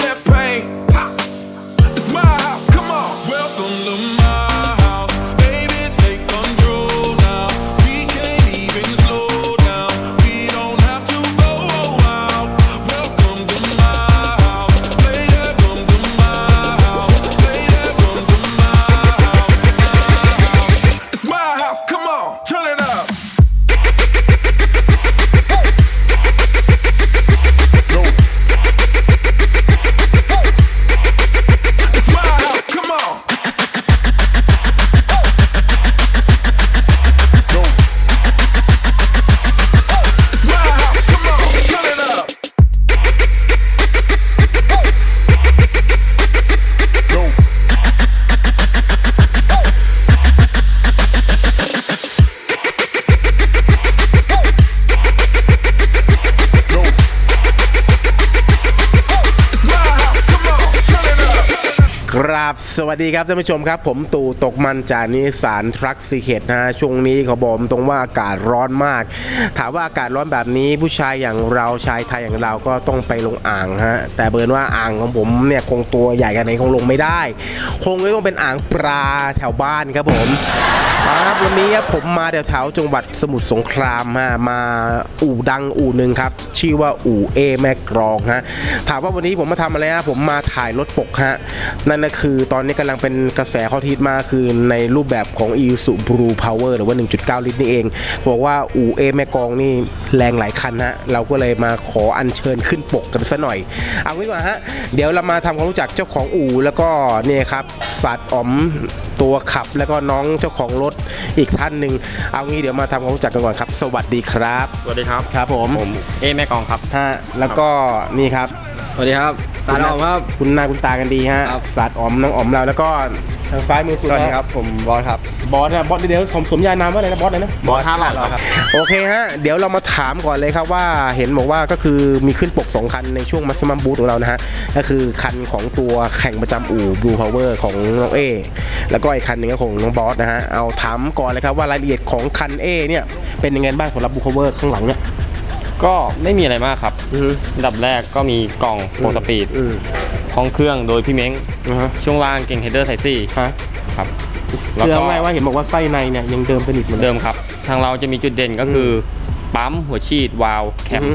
champagne. It's my house, come on. Welcome to my house, baby. Take control now. We can't even slow down. We don't have to go out. Welcome to my house, play that room to my house, play that room to my house. It's my house, come on, turn it up.ครับสวัสดีครับท่านผู้ชมครับผมตู่ตกมันจากนิสสันทรัคซีเคทนะช่วงนี้เขาบอกตรงว่าอากาศร้อนมากถามว่าอากาศร้อนแบบนี้ผู้ชายอย่างเราชายไทยอย่างเราก็ต้องไปลงอ่างฮะแต่เบิร์นว่าอ่างของผมเนี่ยคงตัวใหญ่กันไหนคงลงไม่ได้คงต้องเป็นอ่างปลาแถวบ้านครับผมครับวันนี้ผมมาแถวจังหวัดสมุทรสงครามฮะมาอู่ดังอู่หนึ่งครับชื่อว่าอู่แม่กรองฮะถามว่าวันนี้ผมมาทำอะไรฮะผมมาถ่ายรถปกฮะนั่นก็คือตอนนี้กำลังเป็นกระแสฮอตฮิตมากคือในรูปแบบของ Isuzu Blue Power หรือว่า 1.9 ลิตรนี่เองบอกว่าอู่แม่กรองนี่แรงหลายคันฮะเราก็เลยมาขออัญเชิญขึ้นปกกันซะหน่อยเอางี้ดีกว่าฮะเดี๋ยวเรามาทำความรู้จักเจ้าของอู่แล้วก็เนี่ยครับสัตว์อ๋อมตัวขับแล้วก็น้องเจ้าของรถอีกท่านหนึ่งเอางี้เดี๋ยวมาทำความรู้จักกันก่อนครับสวัสดีครับสวัสดีครับครับผมแม่กองครับฮะแล้วก็นี่ครับสวัสดีครับตาอ๋อมครับคุณหน้าคุณตากันดีฮะสัตว์อ๋อมน้องอ๋อมเราแล้วก็ทางซ้ายมือสุดนะครับผมบอสครับบอสนะบอสเดี๋ยวสมญานามว่าอะไรนะบอสเลยนะบอส500ครับโอเคฮะเดี๋ยวเรามาถามก่อนเลยครับว่าเห็นบอกว่าก็คือมีขึ้นปก2คันในช่วง Maximum Boost ของเรานะฮะก็คือคันของตัวแข่งประจำอู่ Blue Power ของน้องแล้วก็อีกคันหนึ่งของน้องบอสนะฮะเอาถามก่อนเลยครับว่ารายละเอียดของคันเนี่ยเป็นยังไงบ้างสำหรับ Blue Power ข้างหลังเนี่ยก็ไม่มีอะไรมากครับอันดับแรกก็มีกล่องโฟร์สปีดห้องเครื่องโดยพี่เม้งช่วงล่างเก่งเฮดเดอร์ไทซี่ครับคือเอาง่ายว่าเห็นบอกว่าไส้ในเนี่ยยังเดิมสนิทเหมือนเดิมครับทางเราจะมีจุดเด่นก็คือปั๊มหัวฉีดวาล์วแคม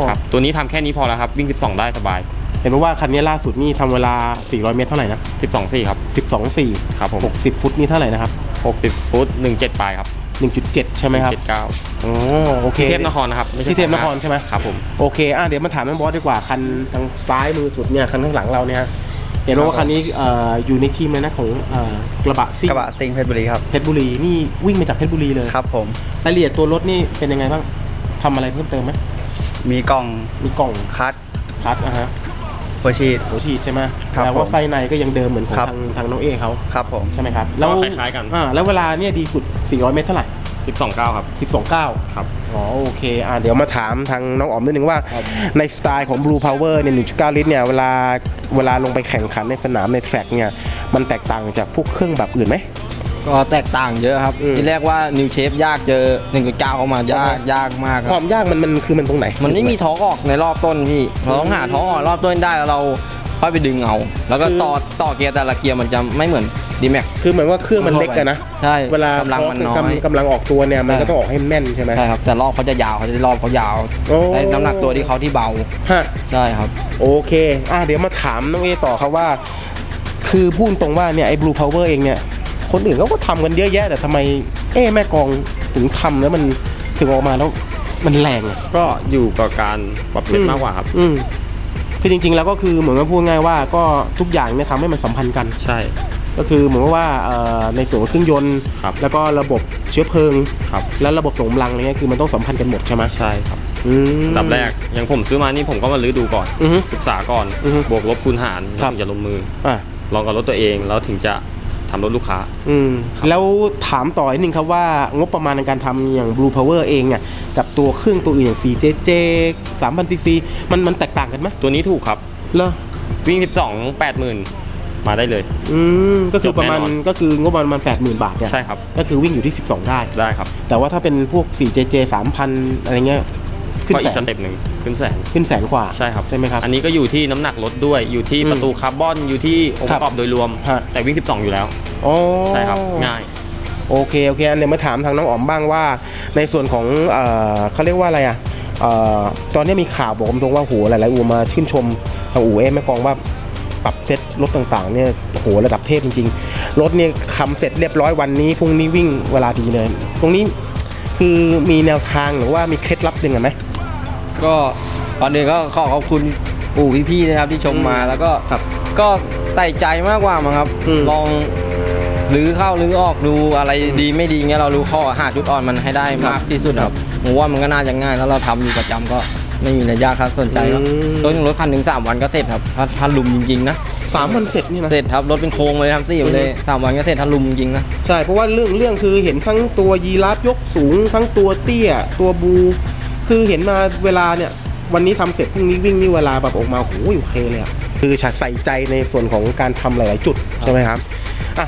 ครับตัวนี้ทำแค่นี้พอแล้วครับวิ่ง12ได้สบายเห็นบอกว่าคันนี้ล่าสุดนี่ทำเวลา400 เมตรเท่าไหร่นะ12.4ครับ12.4ครับผม60 ฟุตนี่เท่าไหร่นะครับ60 ฟุต17ปลายครับ1.7 ใช่ไหมครับ1.9โอเคที่เทพนครนะครับไม่ใช่ที่เทพนครใช่ไหมครับผมโอเคเดี๋ยวมาถามน้องบอสดีกว่าคันทางซ้ายมือสุดเนี่ยคันข้างหลังเราเนี่ยเห็นว่าคันนี้อยู่ในทีมเลยนะของกระบะซิ่งเพชรบุรีครับเพชรบุรีนี่วิ่งมาจากเพชรบุรีเลยครับผมรายละเอียดตัวรถนี่เป็นยังไงบ้างทำอะไรเพิ่มเติมไหมมีกล่องคัดฮะหัวฉีดใช่ไหมแล้วว่าไส้ในก็ยังเดิมเหมือนของทางน้องเขาครับผมใช่ไหมครับแล้วคล้ายๆกันแล้วเวลาเนี่ยดีสุด400 เมตรเท่าไหร่12.9ครับ12.9ครับโอเคเดี๋ยวมาถามทางน้องอ๋อมนิดนึงว่าในสไตล์ของ Blue Power เนี่ย 1.9 ลิตรเนี่ยเวลาลงไปแข่งขันในสนามในแทร็กเนี่ยมันแตกต่างจากพวกเครื่องแบบอื่นไหมก็แตกต่างเยอะครับที่แรกว่า New Shape ยากเจอ 1.9 เข้ามายากมากความยากมันคือมันตรงไหนมันไม่มีท้อออกในรอบต้นพี่เราต้องหาท้อออกรอบต้นได้แล้วเราค่อยไปดึงเอาแล้วก็ต่อเกียร์แต่ละเกียร์มันจะไม่เหมือนD-Max คือเหมือนว่าเครื่องมันเล็กกันนะใช่เวลากำลังมันน้อยกำลังออกตัวเนี่ยมันก็ต้องออกให้แม่นใช่ไหมใช่ครับแต่รอบเขาจะยาวเขาจะรอบเขายาวได้น้ำหนักตัวที่เขาที่เบาใช่ครับโอเคเดี๋ยวมาถามน้องต่อครับว่าคือพูดตรงว่าเนี่ยไอ้ Blue Power เองเนี่ยคนอื่นก็ทำกันเยอะแยะแต่ทำไมแม่กองถึงทำแล้วมันถึงออกมาแล้วมันแรงก็อยู่กับการปรับเปลี่ยนมากกว่าครับคือจริงๆแล้วก็คือเหมือนกับพูดง่ายว่าก็ทุกอย่างเนี่ยทำให้มันสัมพันธ์กันใช่ก็คือเหมือนว่าในส่วนของเครื่องยนต์แล้วก็ระบบเชื้อเพลิงแล้วระบบส่งกำลังอะไรเงี้ยคือมันต้องสัมพันธ์กันหมดใช่ไหมใช่ครับอันดับแรกอย่างผมซื้อมานี่ผมก็มาลื้อดูก่อนศึกษาก่อนบวกลบคูณหารถึงจะลงมือลองกับรถตัวเองแล้วถึงจะทำรถลูกค้าแล้วถามต่ออีกนึงครับว่างบประมาณในการทำอย่าง Blue Power เองเนี่ยกับตัวเครื่องตัวอื่นอย่าง 4JJ 3,000cc มันแตกต่างกันไหมตัวนี้ถูกครับเหรอวิ่ง12 80,000มาได้เลยก็คือประมาณก็คืองบประมาณ 80,000 บาทเนี่ยใช่ครับก็คือวิ่งอยู่ที่12ได้ครับแต่ว่าถ้าเป็นพวก 4JJ 3,000 อะไรเงี้ย ขึ้น ก็ แส อีกส น เต็ปหนึ่งขึ้นแสน ขึ้นแสนกว่า ใช่ครับ ใช่ไหมครับ อันนี้ก็อยู่ที่น้ำหนักรถด้วยอยู่ที่ อืม ประตูคาร์บอนอยู่ที่องค์ประกอบโดยรวม ฮะ แต่วิ่ง 12 อยู่แล้ว โอ้ ใช่ครับง่าย โอเคอันเดี๋ยวมาถามทางน้องอ๋อมบ้างว่าในส่วนของเขาเรียกว่าอะไรตอนนี้มีข่าวบอกตรงว่าโหหลายๆอู่มาชื่นชมทางอู่แม่กองว่าปรับเซ็ตรถต่างๆเนี่ยโหระดับเทพจริงๆรถเนี่ยทำเสร็จเรียบร้อยวันนี้พรุ่งนี้วิ่งเวลาดีเลย ตรงนี้คือมีแนวทางหรือว่ามีเคล็ดลับยังไงไหม ก็ก่อนอื่นก็ขอขอบคุณปู่พี่ๆนะครับที่ชมมาแล้วก็ ครับ ก็ใส่ใจมากกว่ามั้งครับ อืม ลองรื้อเข้ารื้อออกดูอะไรดีไม่ดีเงี้ยเรารู้ข้อหาจุดอ่อนมันให้ได้มากที่สุดครับผมว่ามันก็น่าจะง่ายแล้วเราทำอยู่ประจำก็ไม่มีอะไรยากครับสนใจครับรถคันหนึ่ง3 วันก็เสร็จครับถ้าลุมจริงๆนะ 3 วันเสร็จนี่นะ เสร็จครับรถเป็นโครงเลยทำซี่เลย3 วันก็เสร็จถ้าลุมจริงๆนะ ใช่เพราะว่าเรื่องคือเห็นทั้งตัวยีราฟยกสูงทั้งตัวเตี้ยตัวบูคือเห็นมาเวลาเนี่ยวันนี้ทำเสร็จพรุ่งนี้วิ่งนี่เวลาแบบออกมาโอ้ยโอเคเลยอะคือใส่ใจในส่วนของการทำหลายๆจุดใช่ไหมครับอ่ะ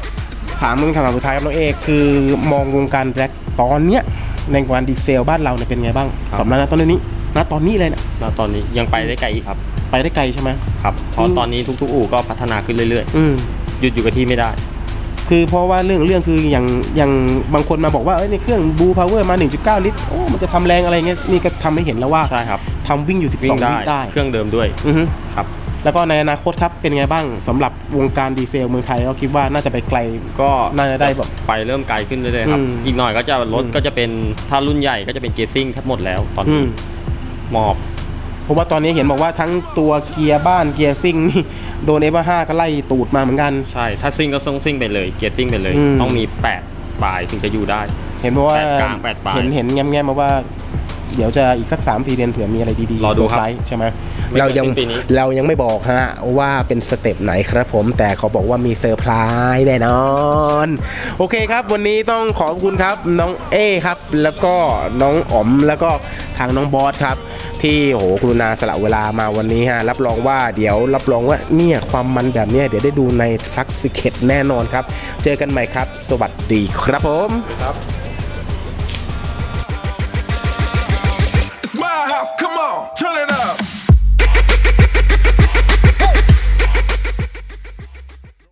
ถามมึงคำถามสุดท้ายครับน้องเอกคือมองวงการแบล็คตอนเนี้ยในวงการดีเซลบ้านเราเนี่ยเป็นไงบ้าง ครับ สำหรับณตอนนี้ณตอนนี้เลยนะ แล้วตอนนี้ยังไปได้ไกลอีกครับ ไปได้ไกลใช่ไหม ครับเพราะตอนนี้ทุกๆอู่ก็พัฒนาขึ้นเรื่อย อืม ๆหยุดอยู่กับที่ไม่ได้ คือเพราะว่าเรื่องคืออย่างบางคนมาบอกว่าในเครื่องบูพาวเวอร์มา 1.9 ลิตรโอ้มันจะทำแรงอะไรเงี้ยนี่ก็ทำให้เห็นแล้วว่า ใช่ครับ ทำวิ่งอยู่ 12 วิ่งได้ วิได้ เครื่องเดิมด้วย อือฮึ ครับ แล้วก็ในอนาคตครับเป็นไงบ้างสำหรับวงการดีเซลเมืองไทยก็คิดว่าน่าจะไปไกล ก็ น่าจะได้แบบ ไปเริ่มไกลขึ้นเรื่อยๆครับ อืม อีกหน่อยก็จะรถก็จะเป็นถ้ารุ่นใหญ่ก็จะเป็นเกียร์ซิ่งแทบหมดแล้วตอน อื นี้ ม หมอบ เพราะว่าตอนนี้เห็นบอกว่าทั้งตัวเกียร์บ้านเกียร์ซิ่งนี่โดนF5ก็ไล่ตูดมาเหมือนกัน ใช่ถ้าซิ่งก็ต้องซิ่งไปเลยเกียร์ซิ่งไปเลย อืม ต้องมี8ปลายถึงจะอยู่ได้ เห็นบอกว่า แปดกลางแปดปลาย เห็นแง้มๆมาว่า เดี๋ยวจะอีกสัก 3-4 เดือนเผื่อมีอะไรดีๆ รอดูครับ เซอไพส์ใช่ไหม ไม่เกิน เรายัง สิ้นปีนี้ เรายังไม่บอกฮะว่าเป็นสเต็ปไหนครับผมแต่เขาบอกว่ามีเซอร์ไพรส์แน่นอน โอเคครับ วันนี้ต้องขอบคุณครับน้องเอครับแล้วก็น้องอ๋อมแล้วก็ทางน้องบอสครับ ที่โหกรุณาสละเวลามาวันนี้ฮะรับรองว่าเนี่ยความมันแบบเนี้ยเดี๋ยวได้ดูในทรัคซิเคตแน่นอนครับ เจอกันใหม่ครับ สวัสดีครับผม It's my house, come on, turn it up.